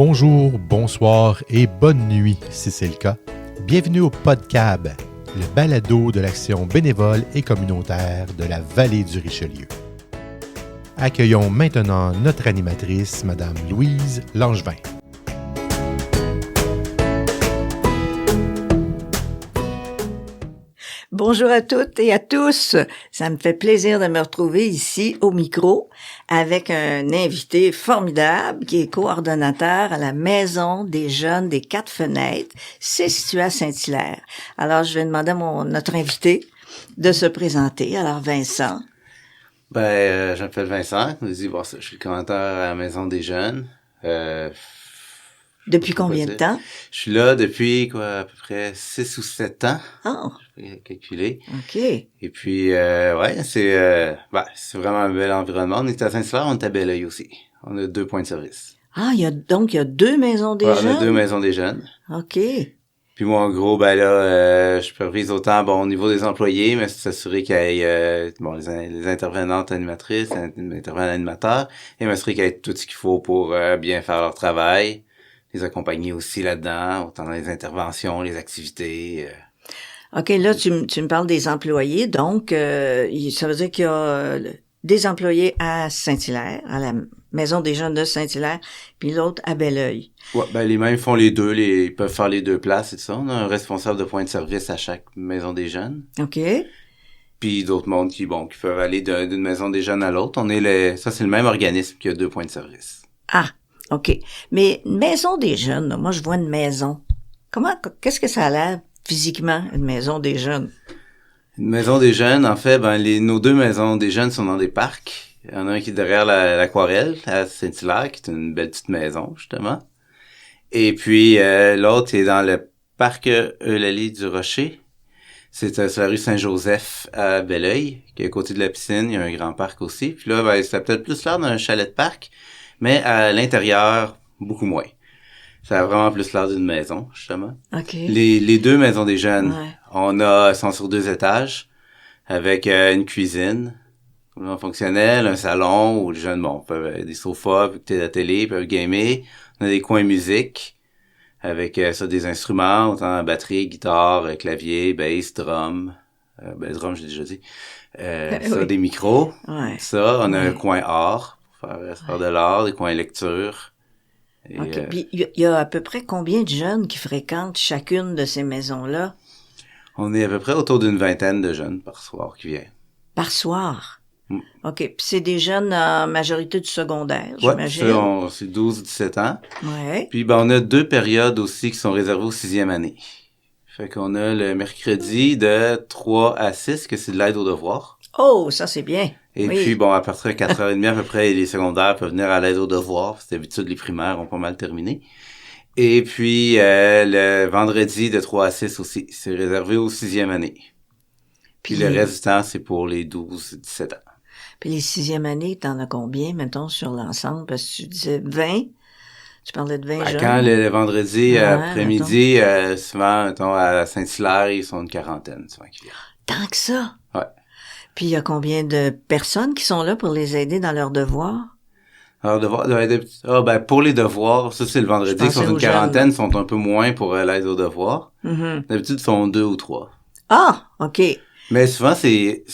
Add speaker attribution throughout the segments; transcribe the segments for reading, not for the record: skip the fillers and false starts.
Speaker 1: Bonjour, bonsoir et bonne nuit si c'est le cas. Bienvenue au PodCab, le balado de l'action bénévole et communautaire de la vallée du Richelieu. Accueillons maintenant notre animatrice, Madame Louise Langevin.
Speaker 2: Bonjour à toutes et à tous. Ça me fait plaisir de me retrouver ici au micro avec un invité formidable qui est coordonnateur à la Maison des Jeunes des Quatre Fenêtres. C'est situé à Saint-Hilaire. Alors, je vais demander à notre invité de se présenter. Alors, Vincent.
Speaker 3: Je m'appelle Vincent. Je suis le coordonnateur à la Maison des Jeunes.
Speaker 2: Depuis combien de temps?
Speaker 3: Je suis là depuis, à peu près 6 ou 7 ans.
Speaker 2: Oh.
Speaker 3: Je vais calculer.
Speaker 2: OK.
Speaker 3: Et puis, c'est vraiment un bel environnement. On est à Saint-Hilaire, on est à Belleuil aussi. On a 2 points de service.
Speaker 2: Ah, il y a 2 maisons des jeunes?
Speaker 3: On a 2 maisons des jeunes.
Speaker 2: OK.
Speaker 3: Puis moi, en gros, je supervise autant, au niveau des employés, mais c'est s'assurer qu'il y ait, les intervenantes animatrices, les intervenants animateurs, et m'assurer qu'il y ait tout ce qu'il faut pour bien faire leur travail. Les accompagner aussi là-dedans, autant dans les interventions, les activités.
Speaker 2: OK, là, tu me parles des employés, donc ça veut dire qu'il y a des employés à Saint-Hilaire, à la Maison des Jeunes de Saint-Hilaire, puis l'autre à Belleuil.
Speaker 3: Ouais, les mêmes font les deux, ils peuvent faire les 2 places et tout ça. On a un responsable de point de service à chaque Maison des Jeunes.
Speaker 2: OK.
Speaker 3: Puis d'autres mondes qui peuvent aller d'une Maison des Jeunes à l'autre. Ça, c'est le même organisme qui a 2 points de service.
Speaker 2: Ah, OK. Mais une Maison des Jeunes, là, moi, je vois une maison. Qu'est-ce que ça a l'air physiquement, une Maison des Jeunes?
Speaker 3: Une Maison des Jeunes, en fait, nos 2 Maisons des Jeunes sont dans des parcs. Il y en a un qui est derrière l'Aquarelle, à Saint-Hilaire, qui est une belle petite maison, justement. Et puis, l'autre est dans le parc Eulalie du Rocher. C'est sur la rue Saint-Joseph à Belleuil, qui est à côté de la piscine. Il y a un grand parc aussi. Puis là, ça a peut-être plus l'air d'un chalet de parc, mais à l'intérieur, beaucoup moins. Ça a vraiment plus l'air d'une maison, justement.
Speaker 2: OK.
Speaker 3: Les 2 maisons des jeunes,
Speaker 2: ouais.
Speaker 3: sont sur 2 étages, avec une cuisine fonctionnelle, un salon où les jeunes, peuvent des sofas, peuvent écouter la télé, peuvent gamer. On a des coins musique, avec des instruments, autant batterie, guitare, clavier, bass, drum. Drum, j'ai déjà dit.
Speaker 2: Oui.
Speaker 3: Des micros.
Speaker 2: Ouais.
Speaker 3: Ça, on a un coin art, pour faire de l'art, des coins lecture. Et,
Speaker 2: OK. Puis, il y a à peu près combien de jeunes qui fréquentent chacune de ces maisons-là?
Speaker 3: On est à peu près autour d'une 20aine de jeunes par soir qui viennent.
Speaker 2: Par soir? OK. Puis c'est des jeunes en majorité du secondaire, j'imagine?
Speaker 3: Ouais, c'est 12-17 ans.
Speaker 2: Ouais.
Speaker 3: Puis, on a 2 périodes aussi qui sont réservées aux 6e année. Fait qu'on a le mercredi de 3 à 6, que c'est de l'aide aux devoirs.
Speaker 2: Oh, ça c'est bien.
Speaker 3: Et
Speaker 2: oui.
Speaker 3: puis, à partir de 4h30 à peu près, les secondaires peuvent venir à l'aide aux devoirs. C'est d'habitude, les primaires ont pas mal terminé. Et puis, le vendredi de 3 à 6 aussi, c'est réservé aux 6e année. Puis le reste du temps, c'est pour les 12-17 ans.
Speaker 2: Puis les 6e années, t'en as combien, mettons, sur l'ensemble? Parce que tu disais 20. Tu parlais de 20 jeunes.
Speaker 3: Quand le vendredi après-midi, souvent, mettons, à Saint-Hilaire, ils sont une 40aine, souvent qui viennent.
Speaker 2: Tant que ça?
Speaker 3: Ouais.
Speaker 2: Puis il y a combien de personnes qui sont là pour les aider dans leurs devoirs?
Speaker 3: Alors, pour les devoirs, ça c'est le vendredi, ils sont une 40aine, sont un peu moins pour l'aide aux devoirs.
Speaker 2: Mm-hmm.
Speaker 3: D'habitude, ils sont 2 ou 3.
Speaker 2: Ah, OK.
Speaker 3: Mais souvent, c'est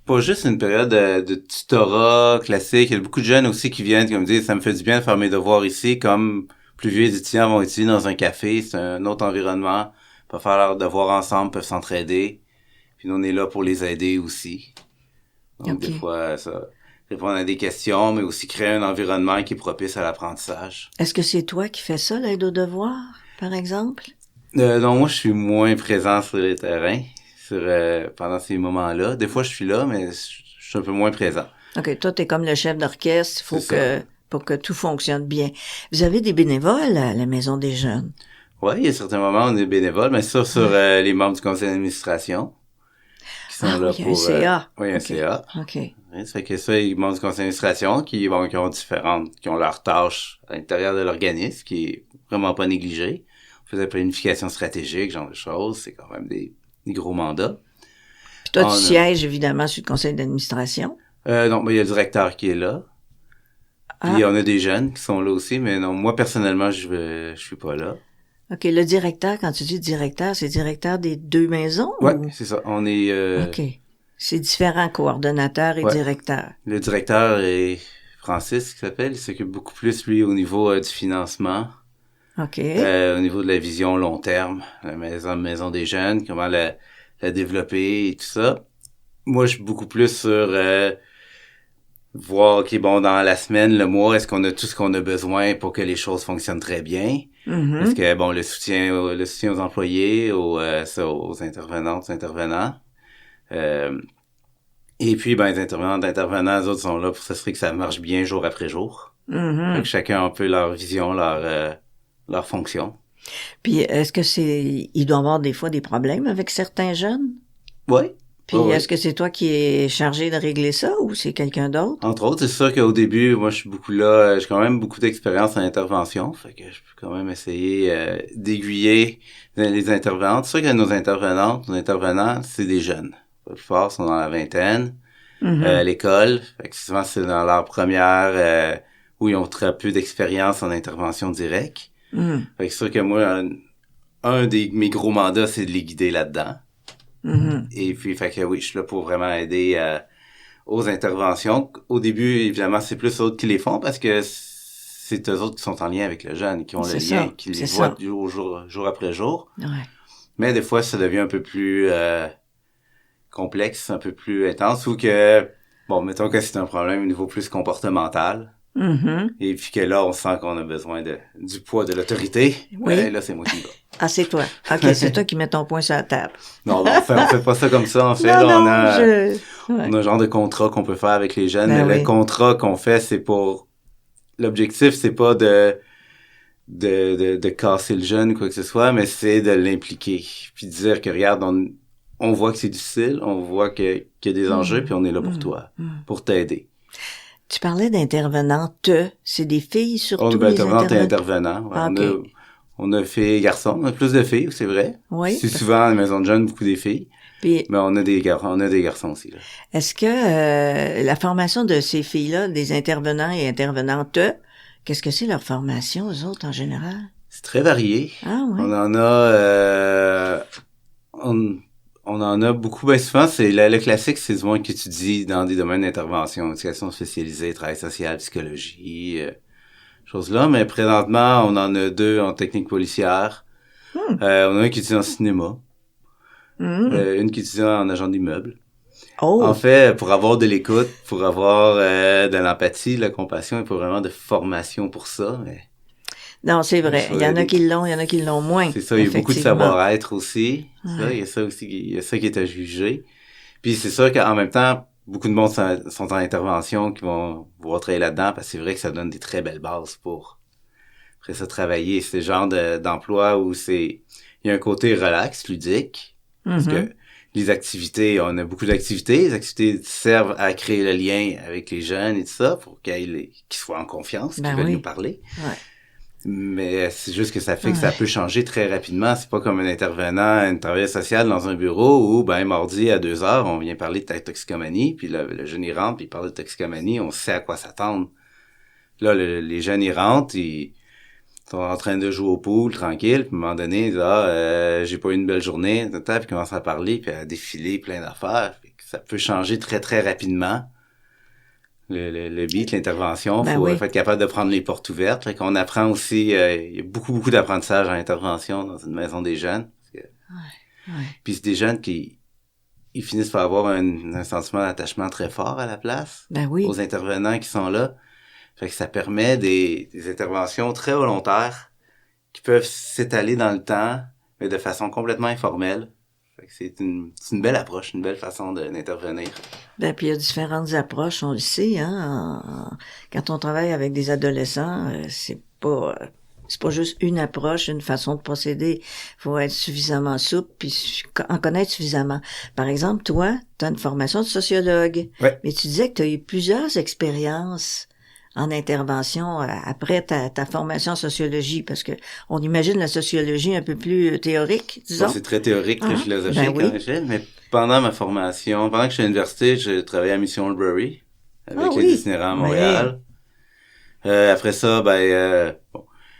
Speaker 3: pas juste une période de tutorat classique. Il y a beaucoup de jeunes aussi qui viennent, comme disent, ça me fait du bien de faire mes devoirs ici, comme plus vieux étudiants vont étudier dans un café, c'est un autre environnement. Ils peuvent faire leurs devoirs ensemble, peuvent s'entraider. Puis nous, on est là pour les aider aussi. Donc, Des fois, ça répondre à des questions, mais aussi créer un environnement qui est propice à l'apprentissage.
Speaker 2: Est-ce que c'est toi qui fais ça, l'aide aux devoirs, par exemple?
Speaker 3: Non, moi, je suis moins présent sur le terrain pendant ces moments-là. Des fois, je suis là, mais je suis un peu moins présent.
Speaker 2: OK, toi, t'es comme le chef d'orchestre, pour que tout fonctionne bien. Vous avez des bénévoles à la Maison des Jeunes?
Speaker 3: Oui, il y a certains moments où on est bénévole, mais ça, sur les membres du conseil d'administration. Sont là pour,
Speaker 2: un CA.
Speaker 3: Oui, un CA.
Speaker 2: OK.
Speaker 3: Ça fait que ça, ils membres du conseil d'administration qui ont leurs tâches à l'intérieur de l'organisme, qui est vraiment pas négligé. On faisait planification stratégique, genre de choses. C'est quand même des gros mandats.
Speaker 2: Puis toi, tu sièges évidemment sur le conseil d'administration.
Speaker 3: Non, il y a le directeur qui est là. Puis on a des jeunes qui sont là aussi, mais non, moi personnellement, je suis pas là.
Speaker 2: OK, le directeur, quand tu dis directeur, c'est directeur des 2 maisons?
Speaker 3: Ouais,
Speaker 2: ou...
Speaker 3: c'est ça. On est...
Speaker 2: OK. C'est différent, coordonnateur et directeur.
Speaker 3: Le directeur est Francis, qui s'appelle. Il s'occupe beaucoup plus, lui, au niveau du financement.
Speaker 2: OK.
Speaker 3: Au niveau de la vision long terme, la maison des jeunes, comment la développer et tout ça. Moi, je suis beaucoup plus sur voir, OK, bon, dans la semaine, le mois, est-ce qu'on a tout ce qu'on a besoin pour que les choses fonctionnent très bien?
Speaker 2: Mm-hmm.
Speaker 3: Est-ce que, bon, le soutien aux employés, aux intervenantes, aux intervenants. Et puis, ben, les intervenants, les autres sont là pour s'assurer que ça marche bien jour après jour.
Speaker 2: Mm-hmm.
Speaker 3: Fait que chacun a un peu leur vision, leur fonction.
Speaker 2: Puis, est-ce que il doit y avoir des fois des problèmes avec certains jeunes?
Speaker 3: Oui.
Speaker 2: Puis, est-ce que c'est toi qui es chargé de régler ça ou c'est quelqu'un d'autre?
Speaker 3: Entre autres, c'est sûr qu'au début, moi, je suis beaucoup là, j'ai quand même beaucoup d'expérience en intervention, fait que je peux quand même essayer d'aiguiller les intervenantes. C'est sûr que nos intervenants, c'est des jeunes. La plupart sont dans la vingtaine, à l'école, fait que souvent c'est dans leur première, où ils ont très peu d'expérience en intervention directe. Fait que c'est sûr que moi, un de mes gros mandats, c'est de les guider là-dedans. Et puis, fait que oui, je suis là pour vraiment aider aux interventions. Au début, évidemment, c'est plus eux autres qui les font parce que c'est eux autres qui sont en lien avec le jeune, qui ont le lien, qui les voient jour après jour.
Speaker 2: Ouais.
Speaker 3: Mais des fois, ça devient un peu plus complexe, un peu plus intense, ou que, bon, mettons que c'est un problème au niveau plus comportemental. Et puis que là, on sent qu'on a besoin du poids de l'autorité.
Speaker 2: Oui.
Speaker 3: Ben, là, c'est moi qui va.
Speaker 2: Ah, c'est toi. OK, c'est toi qui mets ton poing sur la table.
Speaker 3: Non, on fait pas ça comme ça. En fait,
Speaker 2: non,
Speaker 3: là, on a un genre de contrat qu'on peut faire avec les jeunes.
Speaker 2: Ben
Speaker 3: le contrat qu'on fait, c'est pour... L'objectif, c'est pas de casser le jeune ou quoi que ce soit, mais c'est de l'impliquer. Puis de dire que, regarde, on voit que c'est difficile, on voit qu'il y a des enjeux, puis on est là pour toi, pour t'aider.
Speaker 2: Tu parlais d'intervenantes. C'est des filles surtout,
Speaker 3: les
Speaker 2: intervenantes
Speaker 3: et intervenants. Ouais,
Speaker 2: ah, okay.
Speaker 3: On a filles et garçons. On a plus de filles, c'est vrai.
Speaker 2: Oui.
Speaker 3: C'est souvent à la maison de jeunes, beaucoup des filles.
Speaker 2: Puis,
Speaker 3: mais on a des garçons aussi, là.
Speaker 2: Est-ce que la formation de ces filles-là, des intervenants et intervenantes, qu'est-ce que c'est leur formation, eux autres, en général?
Speaker 3: C'est très varié.
Speaker 2: Ah oui.
Speaker 3: On en a... On en a beaucoup. Ben souvent, c'est le classique, c'est du monde qui étudie dans des domaines d'intervention, éducation spécialisée, travail social, psychologie, choses là. Mais présentement, on en a 2 en technique policière. On a un qui étudie en cinéma. Une qui étudie en agent d'immeuble.
Speaker 2: Oh.
Speaker 3: En fait, pour avoir de l'écoute, pour avoir de l'empathie, de la compassion, il faut vraiment de formation pour ça. Mais...
Speaker 2: Non, c'est vrai. Il y en a qui l'ont, il y en a qui l'ont moins.
Speaker 3: C'est ça, il y a beaucoup de savoir-être aussi. Ça, il y a ça aussi, il y a ça qui est à juger. Puis c'est sûr qu'en même temps, beaucoup de monde sont en intervention qui vont vouloir travailler là-dedans parce que c'est vrai que ça donne des très belles bases pour après ça travailler. C'est le genre d'emploi où il y a un côté relax, ludique. Parce que les activités, on a beaucoup d'activités. Les activités servent à créer le lien avec les jeunes et tout ça pour qu'ils soient en confiance, qu'ils veulent nous parler.
Speaker 2: Ouais.
Speaker 3: Mais c'est juste que ça fait que ça peut changer très rapidement. C'est pas comme un intervenant, un travailleur social dans un bureau où, mardi à 2h, on vient parler de ta toxicomanie, puis le jeune, il rentre, puis il parle de toxicomanie, on sait à quoi s'attendre. Là, les jeunes, ils rentrent, ils sont en train de jouer au pool, tranquille, puis à un moment donné, ils disent, j'ai pas eu une belle journée, puis ils commencent à parler, puis à défiler plein d'affaires. Ça peut changer très, très rapidement. Le beat, l'intervention, faut être capable de prendre les portes ouvertes. Fait qu'on apprend aussi, il y a beaucoup, beaucoup d'apprentissage en intervention dans une maison des jeunes. Puis c'est des jeunes qui ils finissent par avoir un sentiment d'attachement très fort à la place, aux intervenants qui sont là. Fait que ça permet des interventions très volontaires qui peuvent s'étaler dans le temps, mais de façon complètement informelle. C'est une belle approche, une belle façon d'intervenir.
Speaker 2: Puis il y a différentes approches, on le sait, hein. Quand on travaille avec des adolescents, c'est pas juste une approche, une façon de procéder. Faut être suffisamment souple puis en connaître suffisamment. Par exemple, toi, tu as une formation de sociologue.
Speaker 3: Ouais.
Speaker 2: Mais tu disais que tu as eu plusieurs expériences en intervention après ta formation en sociologie, parce que on imagine la sociologie un peu plus théorique, disons.
Speaker 3: C'est très théorique, très philosophique en échelle, mais pendant ma formation, pendant que je suis à l'université, j'ai travaillé à Mission Oldbury avec les itinérants à Montréal. Après ça,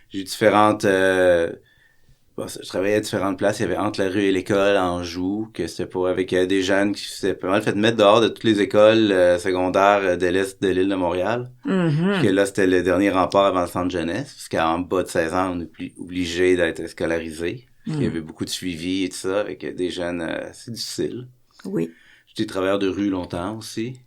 Speaker 3: j'ai eu différentes... je travaillais à différentes places. Il y avait entre la rue et l'école, en Anjou, que c'était pour avec des jeunes qui s'étaient pas mal fait mettre dehors de toutes les écoles secondaires de l'Est de l'île de Montréal. Puis que là, c'était le dernier rempart avant le centre jeunesse, parce qu'en bas de 16 ans, on est obligé d'être scolarisé. Il y avait beaucoup de suivi et tout ça, avec des jeunes assez difficiles.
Speaker 2: Oui.
Speaker 3: J'étais travailleur de rue longtemps aussi,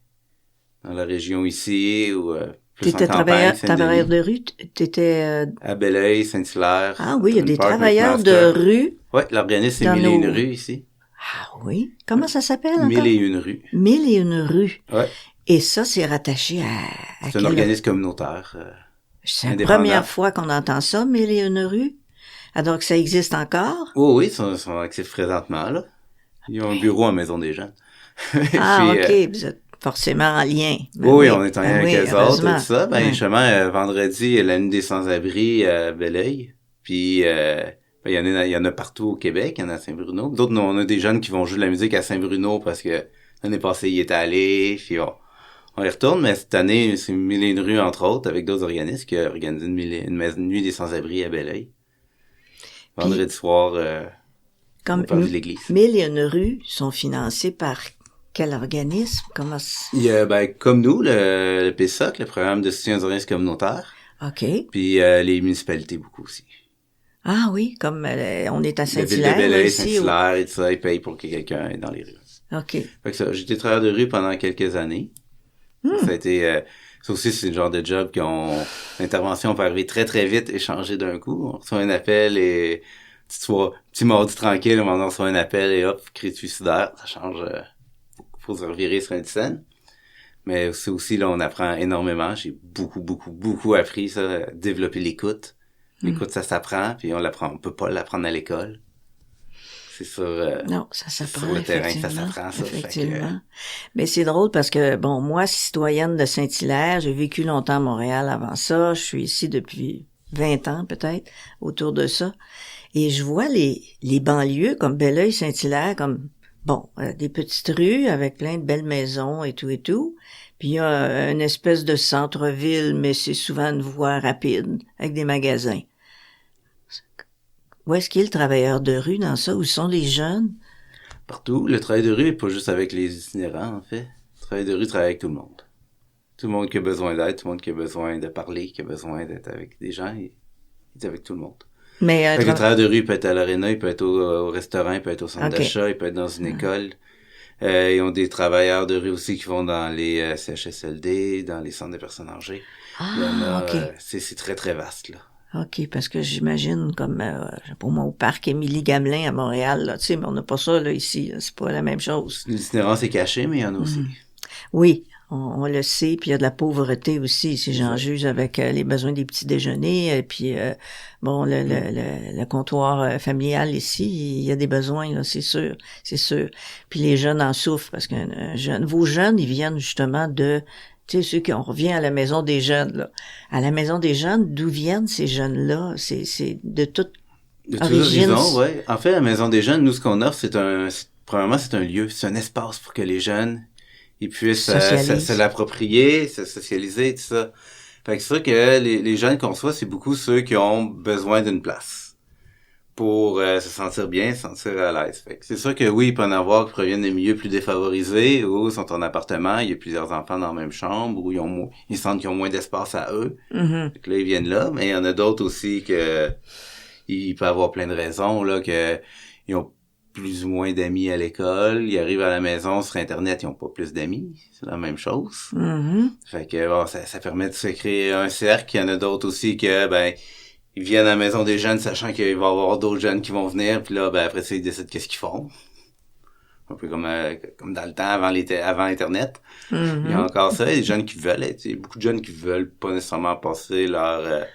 Speaker 3: dans la région ici, ou plus
Speaker 2: T'étais
Speaker 3: en campagne,
Speaker 2: travailleur de rue, t'étais...
Speaker 3: à Belleuil, Saint-Hilaire.
Speaker 2: Ah oui, il y a des
Speaker 3: Park,
Speaker 2: travailleurs
Speaker 3: McMaster.
Speaker 2: de rue.
Speaker 3: Oui, l'organisme, c'est
Speaker 2: Dans
Speaker 3: 1001
Speaker 2: nos-
Speaker 3: rues ici.
Speaker 2: Ah oui? Comment ça s'appelle encore?
Speaker 3: 1001 rues.
Speaker 2: 1001 rues.
Speaker 3: Ouais.
Speaker 2: Et ça, c'est rattaché à
Speaker 3: C'est un organisme communautaire.
Speaker 2: C'est la
Speaker 3: indépendant.
Speaker 2: première fois qu'on entend ça, 1001 rues. Alors que ça existe encore?
Speaker 3: Oh oui, ils sont actifs présentement, là. Ils ont un bureau en Maison des Jeunes.
Speaker 2: Ah,
Speaker 3: Puis,
Speaker 2: OK. Vous êtes forcément en lien. Ben
Speaker 3: oui, on est en lien avec eux autres
Speaker 2: heureusement.
Speaker 3: et tout ça.
Speaker 2: Ouais.
Speaker 3: Justement, vendredi, il y a la nuit des sans-abri à Belleuil. Puis, il y en a partout au Québec. Il y en a à Saint-Bruno. D'autres, on a des jeunes qui vont jouer de la musique à Saint-Bruno parce que l'année passée, ils étaient allés. Puis, on y retourne. Mais cette année, c'est 1001 rues, entre autres, avec d'autres organismes qui ont organisé une nuit des sans-abri à Belleuil. Vendredi soir,
Speaker 2: Comme
Speaker 3: au parvis de l'église.
Speaker 2: 1001 rues sont financées par quel organisme? Comment
Speaker 3: Il y a, comme nous, le PSOC, le programme de soutien aux organismes communautaires.
Speaker 2: OK.
Speaker 3: Puis les municipalités beaucoup aussi.
Speaker 2: Ah oui, comme on est à
Speaker 3: La ville de
Speaker 2: Saint-Hilaire, là,
Speaker 3: Belleuil,
Speaker 2: ici.
Speaker 3: Saint-Hilaire et tout ça, ils payent pour que quelqu'un est dans les rues.
Speaker 2: OK.
Speaker 3: Fait que ça, j'ai été travailleur de rue pendant quelques années. Ça a été... ça aussi, c'est le genre de job l'intervention peut arriver très, très vite et changer d'un coup. On reçoit un appel et... Petit mardi tranquille, on reçoit un appel et hop, cri suicidaire. Ça change... faut se revirer sur une scène. Mais c'est aussi, là, on apprend énormément. J'ai beaucoup appris ça, développer l'écoute. L'écoute, ça s'apprend, puis on peut pas l'apprendre à l'école. C'est sur...
Speaker 2: Non, ça s'apprend.
Speaker 3: sur le terrain, ça
Speaker 2: effectivement.
Speaker 3: s'apprend, ça.
Speaker 2: Effectivement. Mais c'est drôle parce que, bon, moi, citoyenne de Saint-Hilaire, j'ai vécu longtemps à Montréal avant ça. Je suis ici depuis 20 ans, peut-être, autour de ça. Et je vois les banlieues comme Belleuil, Saint-Hilaire, comme, bon, des petites rues avec plein de belles maisons et tout. Puis il y a une espèce de centre-ville, mais c'est souvent une voie rapide avec des magasins. Où est-ce qu'il y a le travailleur de rue dans ça? Où sont les jeunes?
Speaker 3: Partout. Le travail de rue est pas juste avec les itinérants, en fait. Le travail de rue travaille avec tout le monde. Tout le monde qui a besoin d'aide, tout le monde qui a besoin de parler, qui a besoin d'être avec des gens, il est avec tout le monde.
Speaker 2: Mais
Speaker 3: Le travailleur de rue il peut être à l'aréna, il peut être au restaurant, il peut être au centre
Speaker 2: Ok.
Speaker 3: d'achat, il peut être dans une école. Ils ont des travailleurs de rue aussi qui vont dans les CHSLD, dans les centres de personnes âgées. Il y en a,
Speaker 2: OK.
Speaker 3: c'est très, très vaste, là.
Speaker 2: OK, parce que j'imagine comme, je sais pas moi, au parc Émilie-Gamelin à Montréal, là, tu sais, mais on n'a pas ça, là, ici. Là, c'est pas la même chose.
Speaker 3: L'itinérance est cachée, mais il y en a aussi.
Speaker 2: Oui, on le sait, puis il y a de la pauvreté aussi, si j'en juge, avec les besoins des petits déjeuners, et puis, bon, le comptoir familial ici, il y a des besoins, là, c'est sûr. Puis les jeunes en souffrent, parce que vos jeunes, ils viennent justement de... Tu sais, ceux qui on revient à la maison des jeunes, là. À la maison des jeunes, d'où viennent ces jeunes-là? C'est de toute
Speaker 3: De tous
Speaker 2: origine.
Speaker 3: horizons, ouais. En fait, la Maison des Jeunes, nous, ce qu'on offre, premièrement, c'est un lieu, c'est un espace pour que les jeunes, ils puissent se l'approprier, se socialiser, tout ça. Fait que c'est sûr que les jeunes qu'on reçoit, c'est beaucoup ceux qui ont besoin d'une place pour se sentir bien, se sentir à l'aise. Fait que c'est sûr que oui, il peut en avoir qui proviennent des milieux plus défavorisés, ou sont en appartement, il y a plusieurs enfants dans la même chambre, ou ils sentent qu'ils ont moins d'espace à eux.
Speaker 2: Mhm.
Speaker 3: Fait que là, ils viennent là, mais il y en a d'autres aussi que il peut avoir plein de raisons, là, que ils ont plus ou moins d'amis à l'école, ils arrivent à la maison sur Internet, ils ont pas plus d'amis, c'est la même chose.
Speaker 2: Mhm.
Speaker 3: Fait que bon, ça permet de se créer un cercle. Il y en a d'autres aussi que ils viennent à la Maison des Jeunes sachant qu'il va y avoir d'autres jeunes qui vont venir, puis là après ça ils décident qu'est-ce qu'ils font. Un peu comme dans le temps avant Internet.
Speaker 2: Mhm.
Speaker 3: Il y a encore ça, il y a des jeunes qui veulent être, il y a beaucoup de jeunes qui veulent pas nécessairement passer leur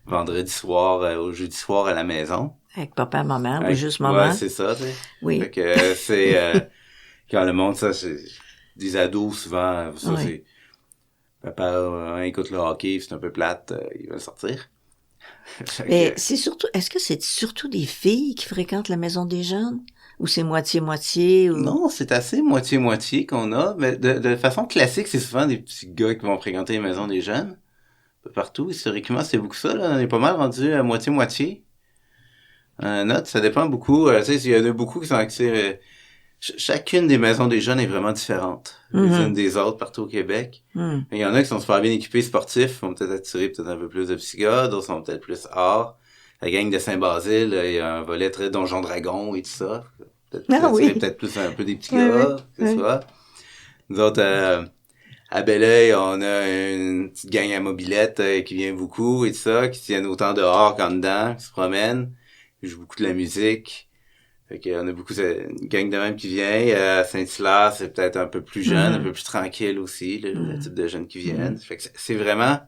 Speaker 3: vendredi soir au jeudi soir à la maison.
Speaker 2: Avec papa, maman, ou
Speaker 3: Avec-
Speaker 2: juste maman.
Speaker 3: Ouais, c'est ça, tu sais.
Speaker 2: Oui.
Speaker 3: Fait que c'est quand le monde, ça, c'est des ados souvent, ça
Speaker 2: Oui.
Speaker 3: c'est papa écoute le hockey, c'est un peu plate, ils veulent sortir. Fait
Speaker 2: Mais
Speaker 3: que-
Speaker 2: c'est surtout, est-ce que c'est surtout des filles qui fréquentent la maison des jeunes? Ou c'est moitié-moitié? Ou...
Speaker 3: non, c'est assez moitié-moitié qu'on a, mais de façon classique, c'est souvent des petits gars qui vont fréquenter les maisons des jeunes. peu partout. Historiquement, c'est beaucoup ça, là. On est pas mal rendu à moitié-moitié. Note, ça dépend beaucoup. Tu sais, il y en a beaucoup qui sont axés... chacune des maisons des jeunes est vraiment différente. Les unes des autres partout au Québec. Il y en a qui sont super bien équipés sportifs, vont peut-être attirer peut-être un peu plus de petits gars, d'autres sont peut-être plus art. La gang de Saint-Basile, il y a un volet très Donjon Dragon et tout ça. Peut-être peut-être plus un peu des petits gars, c'est ça. Nous autres, à Belleuil, on a une petite gang à mobilette qui vient beaucoup et tout ça, qui tiennent autant dehors qu'en dedans, qui se promènent, qui jouent beaucoup de la musique. Fait qu'on a beaucoup une gang de même qui vient. À Saint-Hilaire, c'est peut-être un peu plus jeune, un peu plus tranquille aussi, le type de jeunes qui viennent. Fait que c'est vraiment...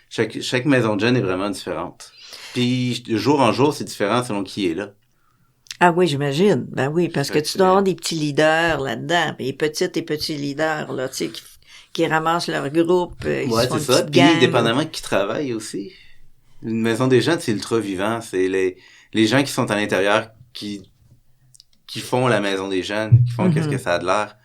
Speaker 3: Chaque maison de jeunes est vraiment différente. Puis, de jour en jour, c'est différent selon qui est là.
Speaker 2: Ah oui, j'imagine. Ben oui, parce que tu dois avoir des petits leaders là-dedans. Les petites et petits leaders, là, tu sais, qui ramassent leur groupe. Ils
Speaker 3: ouais, c'est ça. Puis, dépendamment de qui travaille aussi. Une maison des jeunes, c'est ultra vivant. C'est les gens qui sont à l'intérieur qui font la maison des jeunes, qui font qu'est-ce que ça a de l'air.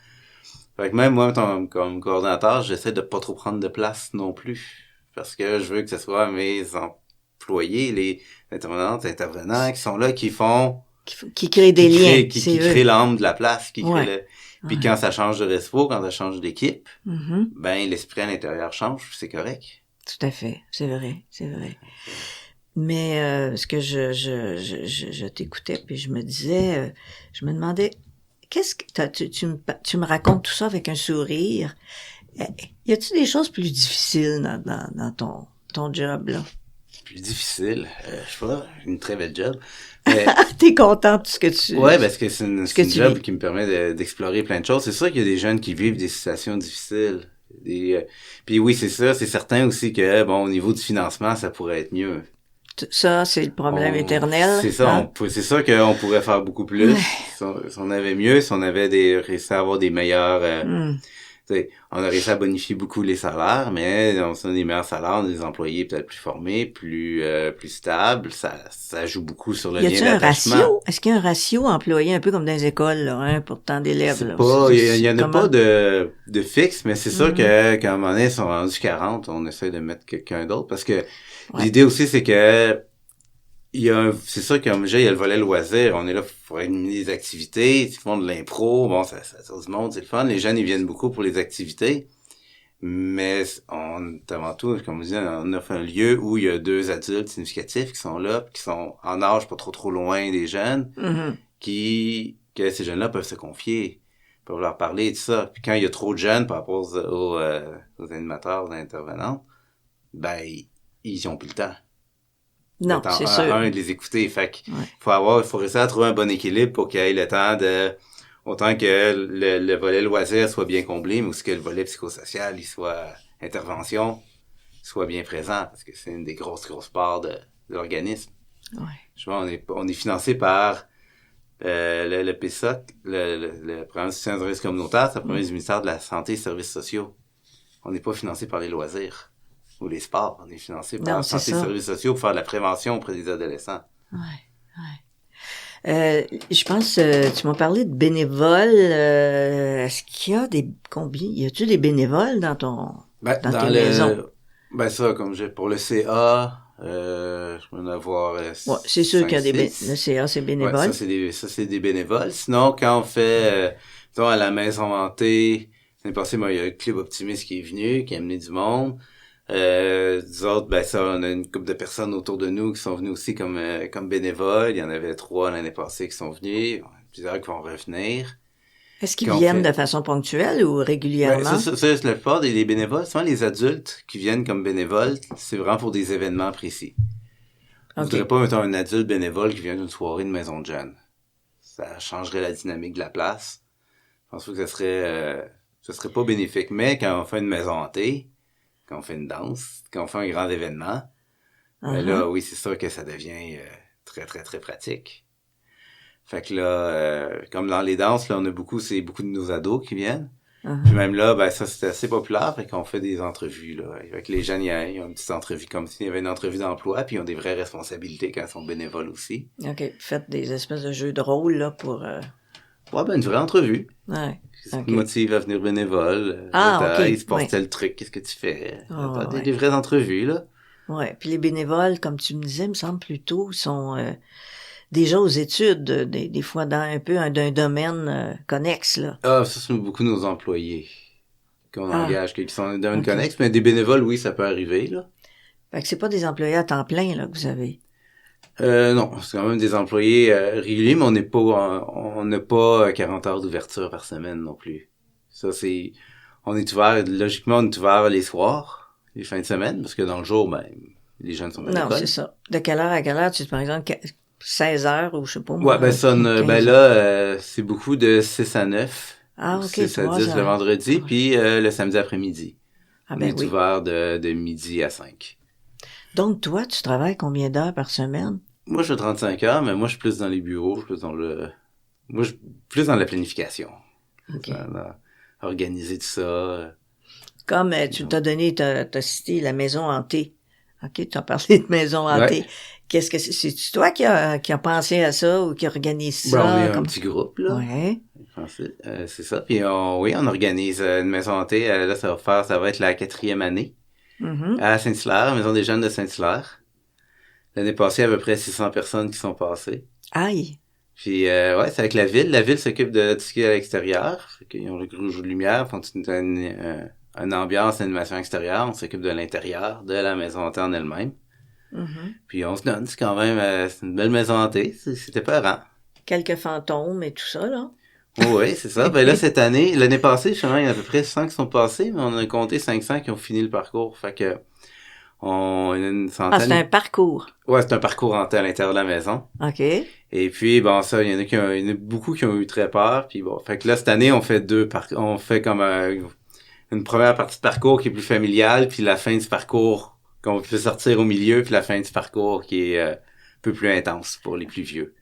Speaker 3: Fait que même moi, comme coordonnateur, j'essaie de pas trop prendre de place non plus. Parce que je veux que ce soit mes employés, les intervenants qui sont là, qui font...
Speaker 2: Qui créent des liens.
Speaker 3: Qui créent l'âme de la place, qui créent Puis quand ça change de resto, quand ça change d'équipe, ben l'esprit à l'intérieur change, c'est correct.
Speaker 2: Tout à fait, c'est vrai. Mais ce que je t'écoutais, puis je me disais, je me demandais, qu'est-ce que tu me racontes tout ça avec un sourire. Y a-t-il des choses plus difficiles dans ton job là?
Speaker 3: Plus difficile, je sais pas, une très belle job. Mais...
Speaker 2: T'es content de ce que tu...
Speaker 3: Ouais, parce que c'est une job qui me permet d'explorer plein de choses. C'est sûr qu'il y a des jeunes qui vivent des situations difficiles. Puis oui, c'est ça, c'est certain aussi que, bon, au niveau du financement, ça pourrait être mieux.
Speaker 2: Ça, c'est le problème éternel.
Speaker 3: C'est ça,
Speaker 2: hein?
Speaker 3: C'est sûr qu'on pourrait faire beaucoup plus. Si on avait mieux, si on avait réussi à avoir des meilleurs... on a réussi à bonifier beaucoup les salaires, mais on a des meilleurs salaires, on a des employés peut-être plus formés, plus stables. Ça joue beaucoup sur le lien d'attachement.
Speaker 2: Y a-t-il un ratio? Est-ce qu'il y a un ratio employé un peu comme dans les écoles, là, pour tant d'élèves?
Speaker 3: Il y en a pas de fixe, mais c'est sûr que quand à un moment donné, ils sont rendus 40, on essaie de mettre quelqu'un d'autre. Parce que l'idée aussi, c'est que c'est sûr qu'il y a le volet loisir. On est là pour animer des activités. Ils font de l'impro. Bon, ça du monde, c'est le fun. Les jeunes, ils viennent beaucoup pour les activités. Mais avant tout, comme vous disiez, on offre un lieu où il y a 2 adultes significatifs qui sont là, qui sont en âge pas trop loin des jeunes, que ces jeunes-là peuvent se confier, peuvent leur parler et tout ça. Puis quand il y a trop de jeunes par rapport aux animateurs, aux intervenants, ben, ils ont plus le temps.
Speaker 2: Non, c'est sûr.
Speaker 3: De les écouter. Fait qu'il faut réussir à trouver un bon équilibre pour qu'il y ait le temps autant que le volet loisir soit bien comblé, mais aussi que le volet psychosocial, intervention, soit bien présent, parce que c'est une des grosses parts de l'organisme.
Speaker 2: Ouais.
Speaker 3: Je vois, on est financé par, le PSOC, le programme de soutien de services communautaires, c'est le premier du ministère de la Santé et des Services sociaux. On n'est pas financé par les loisirs ou les sports. On est financé par la santé et services sociaux pour faire de la prévention auprès des adolescents.
Speaker 2: Je pense, tu m'as parlé de bénévoles. Est-ce qu'il y a y a-tu des bénévoles dans tes maisons?
Speaker 3: Ben ça, comme pour le CA, je vais en avoir...
Speaker 2: c'est sûr qu'il y a le CA, c'est bénévole.
Speaker 3: Ouais, ça, c'est des bénévoles. Sinon, quand on fait, disons, à la maison hantée, l'année passée, il y a le Club Optimiste qui est venu, qui a amené du monde. Nous autres, ben ça, on a une couple de personnes autour de nous qui sont venues aussi comme bénévoles. Il y en avait 3 l'année passée qui sont venus, plusieurs qui vont revenir.
Speaker 2: Est-ce qu'ils viennent de façon ponctuelle ou régulièrement?
Speaker 3: Ça, c'est la plupart des bénévoles. Souvent, les adultes qui viennent comme bénévoles, c'est vraiment pour des événements précis. On voudrait pas, mettons, un adulte bénévole qui vient d'une soirée de maison de jeunes. Ça changerait la dynamique de la place. Je pense que ça serait pas bénéfique. Mais quand on fait une maison hantée, quand on fait une danse, quand on fait un grand événement, ben là, oui, c'est sûr que ça devient très, très, très pratique. Fait que là, comme dans les danses, là, on a beaucoup de nos ados qui viennent. Puis même là, ben ça, c'est assez populaire, fait qu'on fait des entrevues, là. Avec les jeunes, ils ont une petite entrevue comme s'il y avait une entrevue d'emploi, puis ils ont des vraies responsabilités quand ils sont bénévoles aussi.
Speaker 2: OK. Faites des espèces de jeux de rôle, là, pour...
Speaker 3: Ouais, ben une vraie entrevue.
Speaker 2: Ouais.
Speaker 3: Qu'est-ce qui
Speaker 2: OK.
Speaker 3: te motive à venir bénévole?
Speaker 2: OK.
Speaker 3: Il se passe
Speaker 2: Oui.
Speaker 3: tel truc, qu'est-ce que tu fais?
Speaker 2: Ouais.
Speaker 3: Des vraies entrevues, là.
Speaker 2: Ouais. Puis les bénévoles, comme tu me disais, me semble plutôt, sont déjà aux études, des fois dans un peu d'un domaine connexe, là.
Speaker 3: Ah, ça, c'est beaucoup nos employés qu'on
Speaker 2: Ah,
Speaker 3: engage, qui sont dans une
Speaker 2: OK.
Speaker 3: connexe, mais des bénévoles, oui, ça peut arriver, là.
Speaker 2: Fait que c'est pas des employés à temps plein, là, que vous avez.
Speaker 3: Non, c'est quand même des employés réguliers, mais on n'a pas 40 heures d'ouverture par semaine non plus. Ça, on est ouvert, logiquement, on est ouvert les soirs, les fins de semaine, parce que dans le jour, ben, les jeunes sont à
Speaker 2: Non,
Speaker 3: l'école.
Speaker 2: c'est ça. De quelle heure à quelle heure, par exemple, 16 heures ou je sais pas moi.
Speaker 3: Ouais, ben ça,
Speaker 2: ou 15
Speaker 3: ben
Speaker 2: heures.
Speaker 3: là, c'est beaucoup de 6 à 9.
Speaker 2: Ah,
Speaker 3: ou
Speaker 2: OK,
Speaker 3: 6 à
Speaker 2: 3
Speaker 3: 10 le
Speaker 2: heures.
Speaker 3: vendredi,
Speaker 2: Ah,
Speaker 3: puis le samedi après-midi.
Speaker 2: ah
Speaker 3: On
Speaker 2: ben
Speaker 3: est
Speaker 2: oui.
Speaker 3: ouvert de midi à 5.
Speaker 2: Donc, toi, tu travailles combien d'heures par semaine?
Speaker 3: Moi, je fais 35 heures, mais moi, je suis plus dans les bureaux, je suis plus moi, je suis plus dans la planification.
Speaker 2: OK.
Speaker 3: Organiser tout ça.
Speaker 2: Comme tu t'as donné, t'as cité la maison hantée. OK, tu as parlé de maison hantée.
Speaker 3: Ouais.
Speaker 2: Qu'est-ce que c'est toi qui a pensé à ça ou qui organise ça?
Speaker 3: Ben, on est un
Speaker 2: comme...
Speaker 3: petit groupe, là.
Speaker 2: Ouais.
Speaker 3: C'est ça. Puis, on organise une maison hantée. Là, ça va être la 4e année.
Speaker 2: Mhm.
Speaker 3: À Saint-Hilaire, Maison des jeunes de Saint-Hilaire. L'année passée, à peu près 600 personnes qui sont passées.
Speaker 2: Aïe.
Speaker 3: Puis, ouais, c'est avec la ville. La ville s'occupe de tout ce qui est à l'extérieur. Fait qu'ils ont le gros jeu de lumière, font une ambiance, une animation extérieure. On s'occupe de l'intérieur, de la maison hantée en elle-même.
Speaker 2: Mhm.
Speaker 3: Puis, on se donne. C'est quand même, c'est une belle maison hantée. C'était peurant.
Speaker 2: Quelques fantômes et tout ça, là.
Speaker 3: Oui, c'est ça. Ben là, l'année passée, justement, il y en a à peu près 100 qui sont passés, mais on a compté 500 qui ont fini le parcours. Fait que, on a une centaine.
Speaker 2: Ah, c'est un parcours.
Speaker 3: Ouais, c'est un parcours hanté à l'intérieur de la maison.
Speaker 2: OK.
Speaker 3: Et puis, bon, ça, il y en a beaucoup qui ont eu très peur. Puis bon, fait que là, cette année, on fait on fait comme une première partie de parcours qui est plus familiale, puis la fin du parcours qu'on peut sortir au milieu, puis la fin du parcours qui est un peu plus intense pour les plus vieux.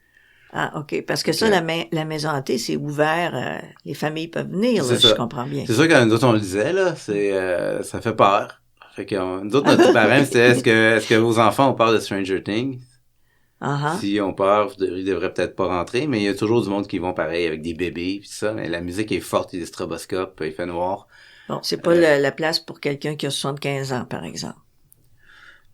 Speaker 2: Ah, OK. Parce que ça, la maison hantée, c'est ouvert. Les familles peuvent venir, là,
Speaker 3: C'est ça.
Speaker 2: je comprends bien.
Speaker 3: C'est sûr que nous autres, on le disait, là, ça fait peur. Fait que nous autres, notre parrain, c'était est-ce que vos enfants ont peur de Stranger Things?
Speaker 2: Ah,
Speaker 3: Si ont peur, ils devraient peut-être pas rentrer, mais il y a toujours du monde qui vont pareil avec des bébés pis ça, mais la musique est forte, il y a des stroboscopes, il fait noir.
Speaker 2: Bon, c'est pas la place pour quelqu'un qui a 75 ans, par exemple.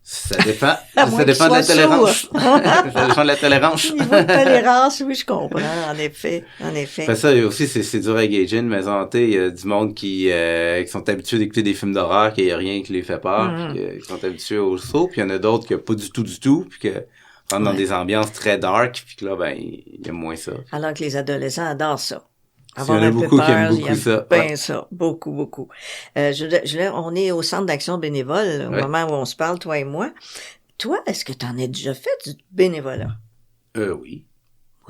Speaker 3: Ça dépend.
Speaker 2: À moins
Speaker 3: Ça dépend de la
Speaker 2: qu'il soit
Speaker 3: tolérance.
Speaker 2: sourd.
Speaker 3: Ça dépend de la tolérance.
Speaker 2: Niveau de tolérance, oui, je comprends, en effet, en effet.
Speaker 3: Fait ça aussi, c'est dur à gager une maison hantée. Il y a du monde qui sont habitués d'écouter des films d'horreur, qu'il y a rien qui les fait peur, puis qui sont habitués au saut, puis il y en a d'autres qui a pas du tout, puis que rentrent dans des ambiances très dark, puis que là, ben, il y a moins ça.
Speaker 2: Alors que les adolescents adorent ça.
Speaker 3: Il y en a beaucoup qui aiment beaucoup ça.
Speaker 2: Ben ça, beaucoup, beaucoup. On est au centre d'action bénévole, au moment où on se parle, toi et moi. Toi, est-ce que tu en as déjà fait du bénévolat?
Speaker 3: Oui.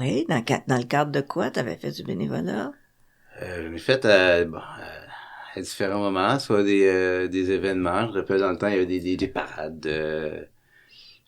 Speaker 2: Oui, dans le cadre de quoi tu avais fait du bénévolat?
Speaker 3: J'en ai fait à différents moments, soit des événements. Je me rappelle dans le temps, il y avait des parades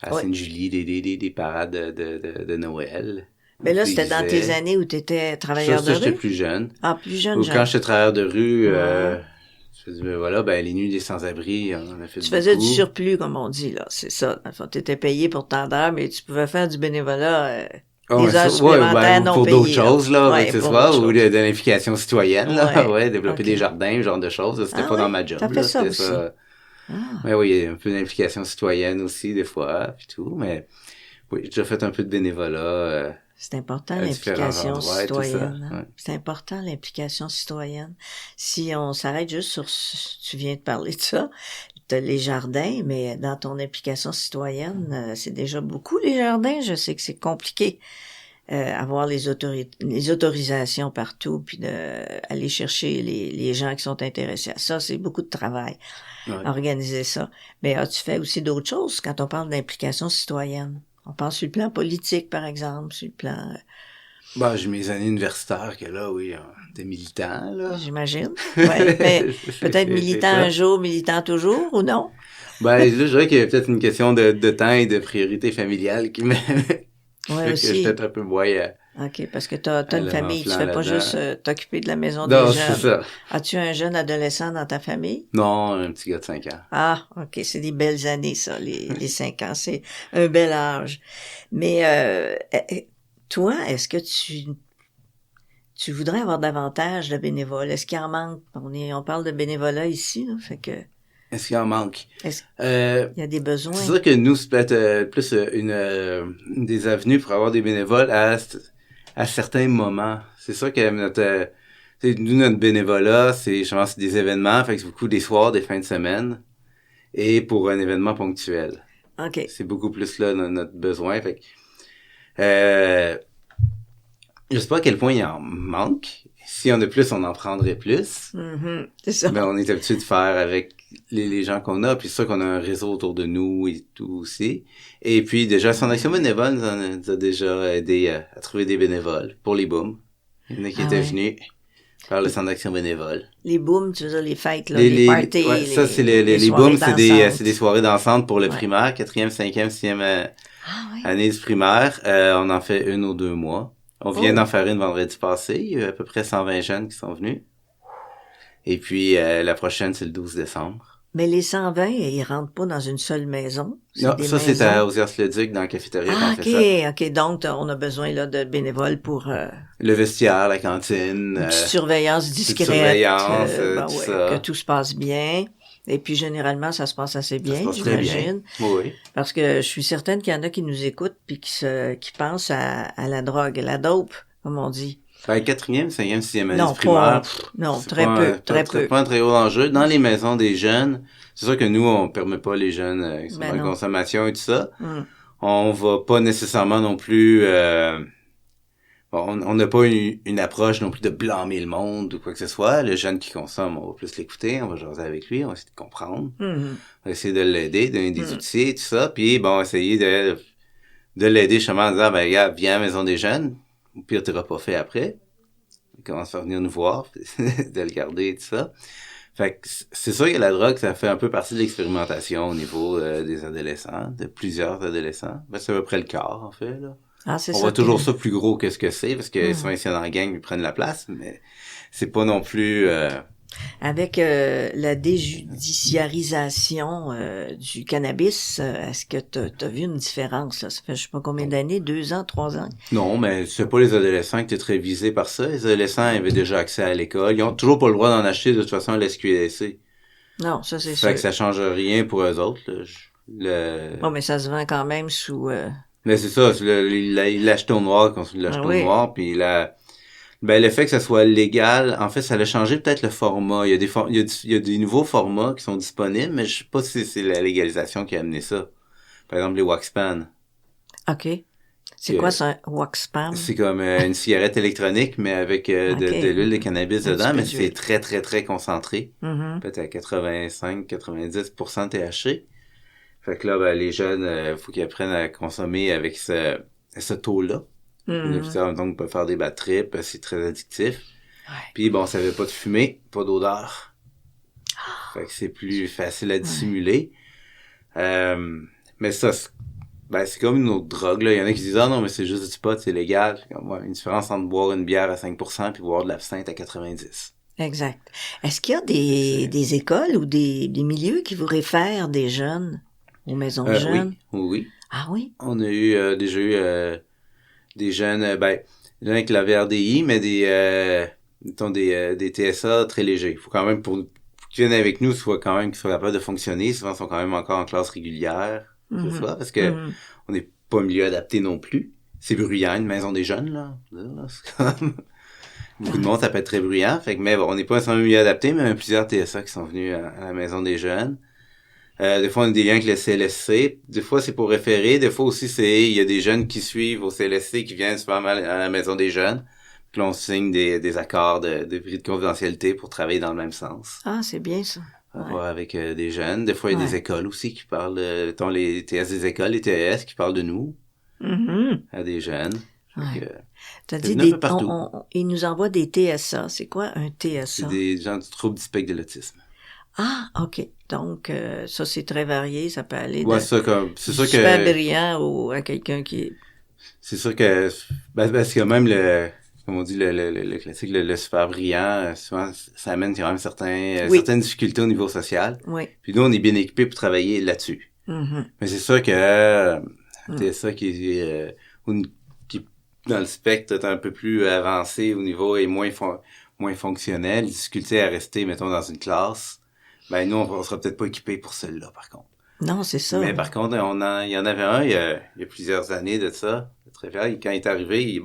Speaker 3: à Sainte-Julie, des parades de Noël.
Speaker 2: Mais là, c'était dans tes années où tu étais travailleur de rue?
Speaker 3: J'étais plus jeune.
Speaker 2: Ah, plus jeune,
Speaker 3: Ou quand j'étais travailleur de rue, je faisais, les nuits des sans-abri, on a fait
Speaker 2: Tu faisais du surplus, comme on dit, là. C'est ça. Tu étais payé pour tant d'heures, mais tu pouvais faire du bénévolat, des heures supplémentaires non
Speaker 3: pour
Speaker 2: payées.
Speaker 3: d'autres choses, là,
Speaker 2: Ouais,
Speaker 3: ce
Speaker 2: pour
Speaker 3: soir,
Speaker 2: d'autres
Speaker 3: ou
Speaker 2: choses.
Speaker 3: de l'implication citoyenne, là,
Speaker 2: Ouais.
Speaker 3: développer des jardins, ce genre de choses. C'était pas dans ma job.
Speaker 2: T'as fait
Speaker 3: là,
Speaker 2: ça
Speaker 3: c'était
Speaker 2: aussi.
Speaker 3: ça. Ouais, oui, il y a un peu d'implication citoyenne aussi, des fois, puis tout, mais oui, j'ai déjà fait un peu de bénévolat.
Speaker 2: C'est important,
Speaker 3: à
Speaker 2: l'implication
Speaker 3: différents endroits et tout ça,
Speaker 2: citoyenne.
Speaker 3: ouais.
Speaker 2: C'est important, l'implication citoyenne. Si on s'arrête juste sur, tu viens de parler de ça, t'as les jardins, mais dans ton implication citoyenne, c'est déjà beaucoup les jardins. Je sais que c'est compliqué. Avoir les autorisations partout, puis aller chercher les gens qui sont intéressés à ça, c'est beaucoup de travail, organiser ça. Mais as-tu fait aussi d'autres choses quand on parle d'implication citoyenne? On pense sur le plan politique, par exemple, sur le plan...
Speaker 3: J'ai mes années universitaires que là, oui, t'es militant, là.
Speaker 2: J'imagine. Ouais, mais peut-être militant un jour, militant toujours, ou non?
Speaker 3: Là, je dirais qu'il y a peut-être une question de temps et de priorité familiale qui me...
Speaker 2: Ouais, aussi.
Speaker 3: Que je suis peut-être un peu moins...
Speaker 2: OK, parce que t'as une famille, tu fais pas juste t'occuper de la maison des
Speaker 3: non,
Speaker 2: jeunes.
Speaker 3: c'est ça.
Speaker 2: As-tu un jeune adolescent dans ta famille?
Speaker 3: Non, un petit gars de 5 ans.
Speaker 2: Ah, OK, c'est des belles années, ça, les 5 ans, c'est un bel âge. Mais toi, est-ce que tu voudrais avoir davantage de bénévoles. Est-ce qu'il en manque? On parle de bénévolat ici, là, fait que...
Speaker 3: Est-ce qu'il en manque?
Speaker 2: Est-ce qu'il y a des besoins?
Speaker 3: C'est sûr que nous, c'est peut-être plus une des avenues pour avoir des bénévoles à certains moments. C'est sûr que notre bénévolat, je pense, c'est des événements, fait que c'est beaucoup des soirs, des fins de semaine, et pour un événement ponctuel.
Speaker 2: OK.
Speaker 3: C'est beaucoup plus là notre besoin. Fait que, je sais pas à quel point il en manque. Si on a plus, on en prendrait plus.
Speaker 2: Mm-hmm. C'est ça.
Speaker 3: Mais on est habitué de faire avec les gens qu'on a, puis c'est sûr qu'on a un réseau autour de nous et tout aussi. Et puis déjà, Son Action bénévole nous a déjà aidé à trouver des bénévoles pour les booms. Il y en a qui étaient venus faire le Centre d'Action bénévole.
Speaker 2: Les booms, tu veux dire les fêtes, là, les parties.
Speaker 3: Ouais, ça, c'est les booms, c'est des soirées dansante pour le primaire, 4e, 5e, 6e année du primaire. On en fait 1 ou 2 mois. On vient d'en faire une vendredi passé. Il y a à peu près 120 jeunes qui sont venus. Et puis, la prochaine, c'est le 12 décembre.
Speaker 2: Mais les 120, ils rentrent pas dans une seule maison?
Speaker 3: Non, ça, c'est à Osiers-le-Duc, dans la cafétéria qu'on
Speaker 2: fait ça. OK. Donc, on a besoin, là, de bénévoles pour...
Speaker 3: le vestiaire, la cantine.
Speaker 2: Une petite surveillance discrète.
Speaker 3: Tout ça.
Speaker 2: Que tout se passe bien. Et puis, généralement, ça se passe assez bien, j'imagine.
Speaker 3: Oui.
Speaker 2: Parce que je suis certaine qu'il y en a qui nous écoutent puis qui pensent à la drogue, à la dope, comme on dit.
Speaker 3: 4e, 5e, 6e année du primaire.
Speaker 2: Très peu.
Speaker 3: C'est pas un très haut enjeu. Dans les maisons des jeunes, c'est sûr que nous, on permet pas les jeunes qui sont dans la consommation et tout ça. On va pas nécessairement non plus... on n'a pas une approche non plus de blâmer le monde ou quoi que ce soit. Le jeune qui consomme, on va plus l'écouter, on va jaser avec lui, on va essayer de comprendre. On va essayer de l'aider, donner des outils et tout ça. Puis, essayer de l'aider justement en disant, regarde, viens à la maison des jeunes. Au pire, tu n'auras pas fait après. Il commence à venir nous voir, de le garder et tout ça. Fait que c'est sûr que la drogue, ça fait un peu partie de l'expérimentation au niveau des adolescents, de plusieurs adolescents. C'est à peu près le quart, en fait, là. On voit toujours ça plus gros que ce que c'est, parce que souvent, ici, dans la gang, ils prennent la place, mais c'est pas non plus...
Speaker 2: Avec la déjudiciarisation du cannabis, est-ce que t'as vu une différence, là? Ça fait je sais pas combien d'années, 2 ans, 3 ans?
Speaker 3: Non, mais c'est pas les adolescents qui étaient très visés par ça. Les adolescents avaient déjà accès à l'école. Ils ont toujours pas le droit d'en acheter, de toute façon, à l'SQDC.
Speaker 2: Non, ça, c'est sûr.
Speaker 3: Fait que ça change rien pour eux autres, là.
Speaker 2: Bon, mais ça se vend quand même sous...
Speaker 3: Mais c'est ça, il l'achetait au noir, quand il l'achetait au noir, puis le fait que ça soit légal, en fait, ça a changé peut-être le format. Il y a des nouveaux formats qui sont disponibles, mais je sais pas si c'est la légalisation qui a amené ça. Par exemple, les Waxpan.
Speaker 2: OK. C'est quoi ça, Waxpan? C'est
Speaker 3: comme une cigarette électronique, mais avec de l'huile de cannabis dedans, mais c'est très, très, très concentré. Peut-être à 85-90% THC. Fait que là, les jeunes, faut qu'ils apprennent à consommer avec ce taux-là. Donc, on peut faire des bad trips, c'est très addictif. Puis ça avait pas de fumée, pas d'odeur. Fait que c'est plus facile à dissimuler. Mais ça, c'est comme une autre drogue, là. Il y en a qui disent, non, mais c'est juste du pot, c'est légal. Une différence entre boire une bière à 5% puis boire de l'absinthe à 90%.
Speaker 2: Exact. Est-ce qu'il y a des écoles ou des milieux qui vous réfèrent des jeunes aux maisons de jeunes?
Speaker 3: Oui.
Speaker 2: Ah oui?
Speaker 3: On a déjà eu des jeunes, avec la VRDI, mais des TSA très légers. Il faut quand même, pour qu'ils viennent avec nous, qu'ils soient capables de fonctionner. Souvent, ils sont quand même encore en classe régulière, parce que on n'est pas un milieu adapté non plus. C'est bruyant, une maison des jeunes, là. C'est comme... Beaucoup de monde, ça peut être très bruyant. Mais on n'est pas un milieu adapté, mais il y a plusieurs TSA qui sont venus à la maison des jeunes. Des fois, on a des liens avec le CLSC. Des fois, c'est pour référer. Des fois aussi, il y a des jeunes qui suivent au CLSC qui viennent souvent à la maison des jeunes. Puis là, on signe des accords de prix de confidentialité pour travailler dans le même sens.
Speaker 2: Ah, c'est bien ça.
Speaker 3: Avec des jeunes. Des fois, il y a des écoles aussi qui parlent, les TS des écoles, les TES qui parlent de nous. À des jeunes.
Speaker 2: T'as dit ils nous envoient des TSA. C'est quoi un TSA?
Speaker 3: C'est des gens du trouble du spectre de l'autisme.
Speaker 2: Ah, OK. Donc, ça, c'est très varié. Ça peut aller
Speaker 3: c'est sûr
Speaker 2: super brillant ou à quelqu'un qui est...
Speaker 3: C'est sûr que... parce que même comme on dit, le classique, le super brillant, souvent, ça amène quand même certaines difficultés au niveau social.
Speaker 2: Oui.
Speaker 3: Puis nous, on est bien équipés pour travailler là-dessus. Mais c'est sûr que TSA qui dans le spectre peut-être un peu plus avancé au niveau et moins fonctionnel, difficulté à rester, mettons, dans une classe, ben nous, on sera peut-être pas équipés pour celle-là, par contre.
Speaker 2: Non, c'est ça.
Speaker 3: Mais par contre, il y en avait un, il y a plusieurs années de ça, très fier. Quand il est arrivé, il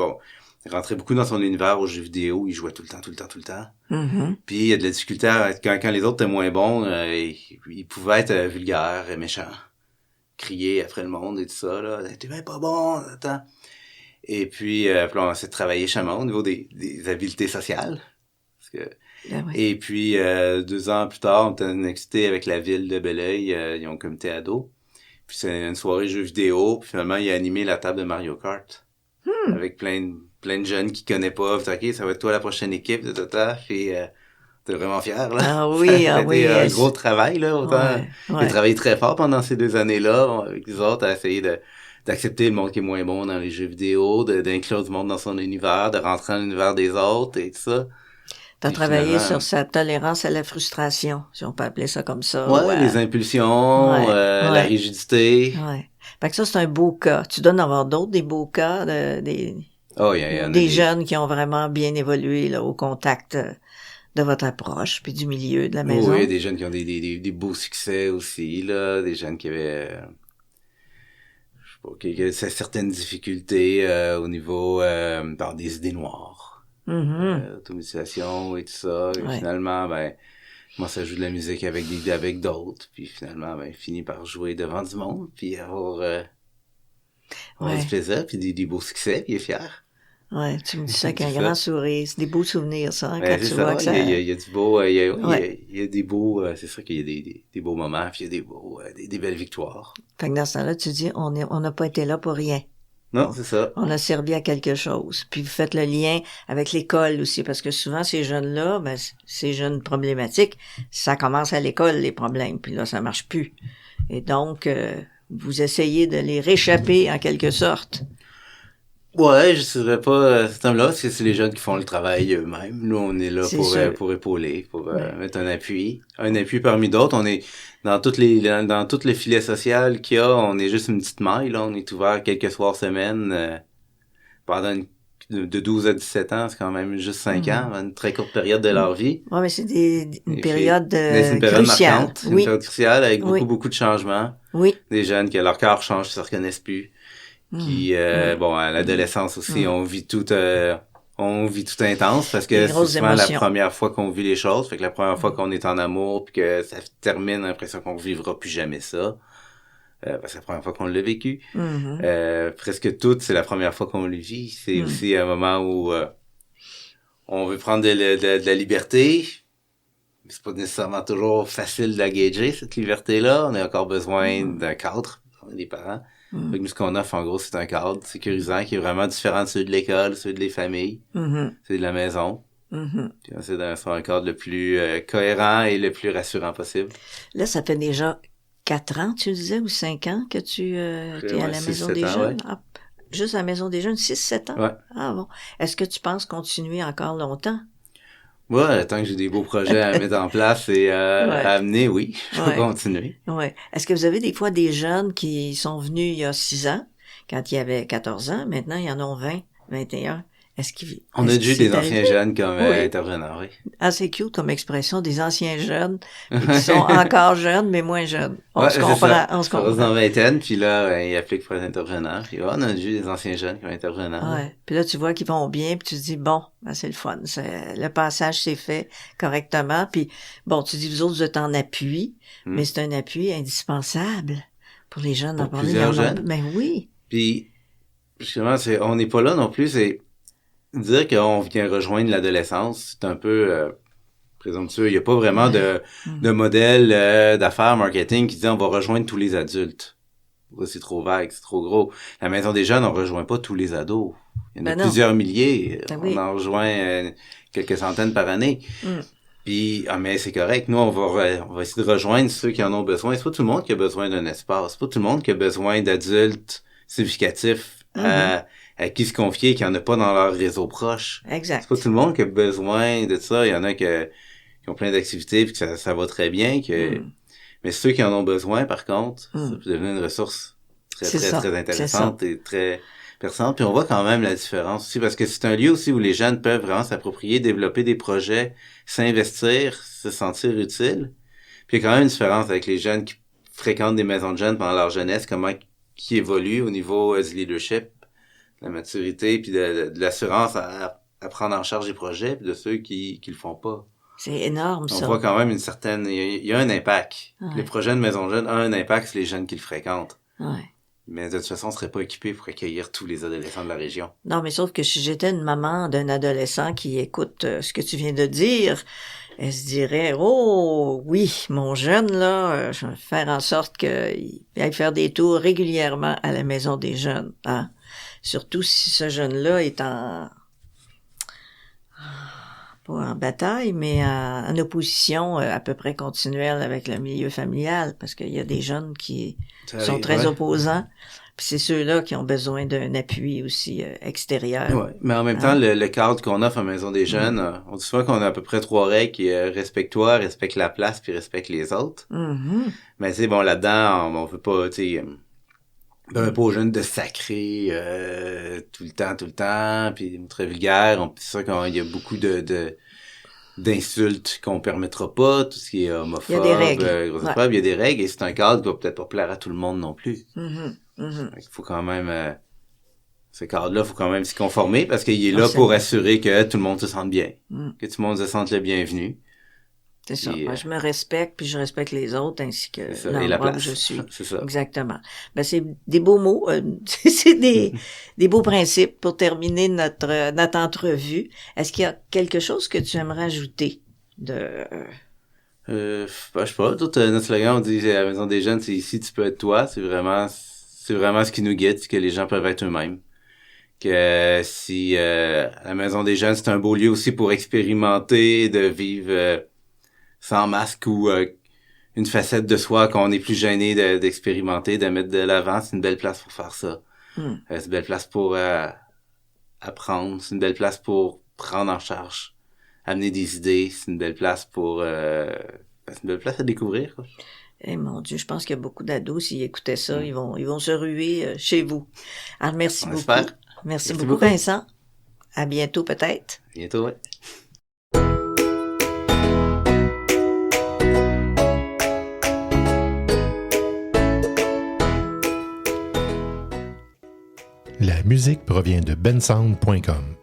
Speaker 3: rentrait beaucoup dans son univers aux jeux vidéo, il jouait tout le temps.
Speaker 2: Mm-hmm.
Speaker 3: Puis il y a de la difficulté quand les autres étaient moins bons, il pouvait être vulgaire et méchant. Crier après le monde et tout ça, là. T'es bien pas bon, attends. Et puis on essaie de travailler chaman au niveau des habiletés sociales. Parce que Et puis, 2 ans plus tard, on était excité avec la ville de Belleuil, ils ont un comité ado. Puis c'est une soirée jeux vidéo, puis finalement, il a animé la table de Mario Kart. Avec plein de jeunes qui connaissent pas. Puis, OK, ça va être toi la prochaine équipe, puis t'es vraiment fier, là.
Speaker 2: Ah oui,
Speaker 3: ça a été un
Speaker 2: yes.
Speaker 3: gros travail, là. Autant, j'ai travaillé très fort pendant ces 2 années-là, avec les autres, à essayer d'accepter le monde qui est moins bon dans les jeux vidéo, d'inclure du monde dans son univers, de rentrer dans l'univers des autres et tout ça.
Speaker 2: T'as travaillé sur sa tolérance à la frustration, si on peut appeler ça comme ça.
Speaker 3: Ouais, les impulsions, la rigidité.
Speaker 2: Ouais. Fait que ça, c'est un beau cas. Tu dois en avoir d'autres, des beaux cas, des jeunes qui ont vraiment bien évolué là, au contact de votre approche, puis du milieu de la maison.
Speaker 3: Oui, il y a des jeunes qui ont des beaux succès aussi, là, des jeunes qui avaient... qui avaient certaines difficultés au niveau par des idées noires. Automatisation et tout ça. Et finalement, moi, ça joue de la musique avec d'autres. Puis finalement, finit par jouer devant du monde. Puis avoir du plaisir. Puis des beaux succès. Puis il est fier.
Speaker 2: Ouais, tu me dis ça avec un grand sourire. C'est des beaux souvenirs, ça. Quand tu vois que ça...
Speaker 3: Il y a du beau... Il y a des beaux... c'est sûr qu'il y a des beaux moments. Puis il y a des belles victoires.
Speaker 2: Fait que dans ce temps-là, tu dis, on n'a pas été là pour rien.
Speaker 3: Non, c'est ça.
Speaker 2: On a servi à quelque chose. Puis vous faites le lien avec l'école aussi, parce que souvent, ces jeunes-là, ces jeunes problématiques, ça commence à l'école, les problèmes. Puis là, ça marche plus. Et donc, vous essayez de les réchapper en quelque sorte.
Speaker 3: Ouais, je dirais pas cet homme-là, parce que c'est les jeunes qui font le travail eux-mêmes. Nous, on est là pour épauler, pour mettre un appui parmi d'autres. On est dans toutes les filets sociaux qu'il y a, on est juste une petite maille, là. On est ouvert quelques soirs semaine pendant de 12 à 17 ans, c'est quand même juste 5 ans, une très courte période de leur vie.
Speaker 2: Ouais, mais c'est une période
Speaker 3: c'est une période
Speaker 2: cruciale.
Speaker 3: Marquante, une période cruciale avec beaucoup de changements.
Speaker 2: Oui.
Speaker 3: Des jeunes que leur cœur change, ils se reconnaissent plus. Qui à l'adolescence aussi on vit tout intense parce que c'est souvent la première fois qu'on vit les choses, fait que la première fois qu'on est en amour puis que ça termine, l'impression qu'on vivra plus jamais ça, c'est la première fois qu'on l'a vécu. Presque tout, c'est la première fois qu'on le vit. C'est aussi un moment où on veut prendre de la liberté. C'est pas nécessairement toujours facile d'engager cette liberté-là. On a encore besoin d'un cadre, des parents. Fait que nous, ce qu'on offre, en gros, c'est un cadre sécurisant qui est vraiment différent de ceux de l'école, ceux de les familles, ceux de la maison. Puis on essaie de faire un cadre le plus cohérent et le plus rassurant possible.
Speaker 2: Là, ça fait déjà 4 ans, tu disais, ou 5 ans que tu es à la Maison des Jeunes? Ah, juste à la Maison des Jeunes, 6-7 ans?
Speaker 3: Ouais.
Speaker 2: Ah bon. Est-ce que tu penses continuer encore longtemps?
Speaker 3: Ouais, tant que j'ai des beaux projets à mettre en place et à amener, oui, je peux continuer.
Speaker 2: Ouais. Est-ce que vous avez des fois des jeunes qui sont venus il y a 6 ans, quand il y avait 14 ans, maintenant il y en a 20, 21?
Speaker 3: On a déjà des anciens jeunes comme intervenants, oui.
Speaker 2: Ah, c'est cute comme expression, des anciens jeunes, qui sont encore jeunes, mais moins jeunes. On se comprend. On se comprend.
Speaker 3: Dans vingtaine, puis là, ils appliquent pour être intervenants. Puis on a déjà des anciens jeunes comme intervenants.
Speaker 2: Ouais. Puis là, tu vois qu'ils vont bien, puis tu te dis, bon, c'est le fun. Le passage s'est fait correctement. Puis, bon, tu dis, vous autres, vous êtes en appui, mais c'est un appui indispensable pour les jeunes.
Speaker 3: Pour plusieurs jeunes.
Speaker 2: Mais oui.
Speaker 3: Puis, justement, on n'est pas là non plus, c'est dire qu'on vient rejoindre l'adolescence, c'est un peu présomptueux. Il n'y a pas vraiment de modèle d'affaires marketing qui dit on va rejoindre tous les adultes. C'est trop vague, c'est trop gros. La Maison des Jeunes, on rejoint pas tous les ados. Il y en a plusieurs milliers. On en rejoint quelques centaines par année. Puis, mais c'est correct. Nous, on va essayer de rejoindre ceux qui en ont besoin. C'est pas tout le monde qui a besoin d'un espace. C'est pas tout le monde qui a besoin d'adultes significatifs à qui se confier, qui en a pas dans leur réseau proche.
Speaker 2: Exact.
Speaker 3: C'est pas tout le monde qui a besoin de ça. Il y en a qui ont plein d'activités puis que ça va très bien. Mais ceux qui en ont besoin, par contre, ça peut devenir une ressource très intéressante et très... personne. Puis on voit quand même la différence aussi, parce que c'est un lieu aussi où les jeunes peuvent vraiment s'approprier, développer des projets, s'investir, se sentir utile. Puis il y a quand même une différence avec les jeunes qui fréquentent des maisons de jeunes pendant leur jeunesse, comment qui évoluent au niveau du leadership, de la maturité, puis de l'assurance à prendre en charge des projets, puis de ceux qui le font pas.
Speaker 2: C'est énorme, ça.
Speaker 3: On voit quand même une certaine... Il y a un impact.
Speaker 2: Ouais.
Speaker 3: Les projets de maison de jeunes ont un impact sur les jeunes qui le fréquentent.
Speaker 2: Ouais.
Speaker 3: Mais de toute façon, on serait pas équipé pour accueillir tous les adolescents de la région.
Speaker 2: Non, mais sauf que si j'étais une maman d'un adolescent qui écoute ce que tu viens de dire, elle se dirait, oh oui, mon jeune, là, je vais faire en sorte qu'il aille faire des tours régulièrement à la maison des jeunes. Hein? Surtout si ce jeune-là est pas en bataille, mais en opposition à peu près continuelle avec le milieu familial, parce qu'il y a des jeunes qui sont très opposants. Puis c'est ceux-là qui ont besoin d'un appui aussi extérieur.
Speaker 3: Ouais, mais en même temps, le cadre qu'on offre à Maison des Jeunes, on dit souvent qu'on a à peu près 3 règles qui respecte-toi, respecte la place, puis respecte les autres.
Speaker 2: Mm-hmm.
Speaker 3: Mais tu sais, bon, là-dedans, on veut pas, tu sais, pas aux jeunes de sacrer tout le temps, puis très vulgaire. C'est sûr qu'il y a beaucoup d'insultes qu'on permettra pas, tout ce qui est homophobe,
Speaker 2: il y a des règles.
Speaker 3: Il y a des règles, et c'est un cadre qui va peut-être pas plaire à tout le monde non plus.
Speaker 2: Mm-hmm. Mm-hmm.
Speaker 3: Il faut quand même ce cadre-là, faut quand même s'y conformer parce qu'il est là pour assurer que tout le monde se sente bien, que tout le monde se sente le bienvenu.
Speaker 2: C'est ça. Moi, je me respecte, puis je respecte les autres ainsi que
Speaker 3: l'endroit
Speaker 2: où je suis.
Speaker 3: C'est ça.
Speaker 2: Exactement. Ben, c'est des beaux mots, c'est des beaux principes pour terminer notre entrevue. Est-ce qu'il y a quelque chose que tu aimerais ajouter
Speaker 3: je sais pas. Notre slogan, on dit à la Maison des Jeunes, c'est ici tu peux être toi. C'est vraiment ce qui nous guide, c'est que les gens peuvent être eux-mêmes. Que si la Maison des Jeunes, c'est un beau lieu aussi pour expérimenter, de vivre sans masque ou une facette de soi qu'on est plus gêné d'expérimenter, de mettre de l'avant, c'est une belle place pour faire ça. C'est une belle place pour apprendre, c'est une belle place pour prendre en charge, amener des idées, c'est une belle place pour c'est une belle place à découvrir, quoi.
Speaker 2: Eh mon Dieu, je pense qu'il y a beaucoup d'ados, s'ils écoutaient ça, ils vont se ruer chez vous. Alors, merci beaucoup.
Speaker 3: Espère.
Speaker 2: Merci beaucoup, Vincent. À bientôt, peut-être.
Speaker 3: À bientôt, ouais.
Speaker 1: La musique provient de bensound.com.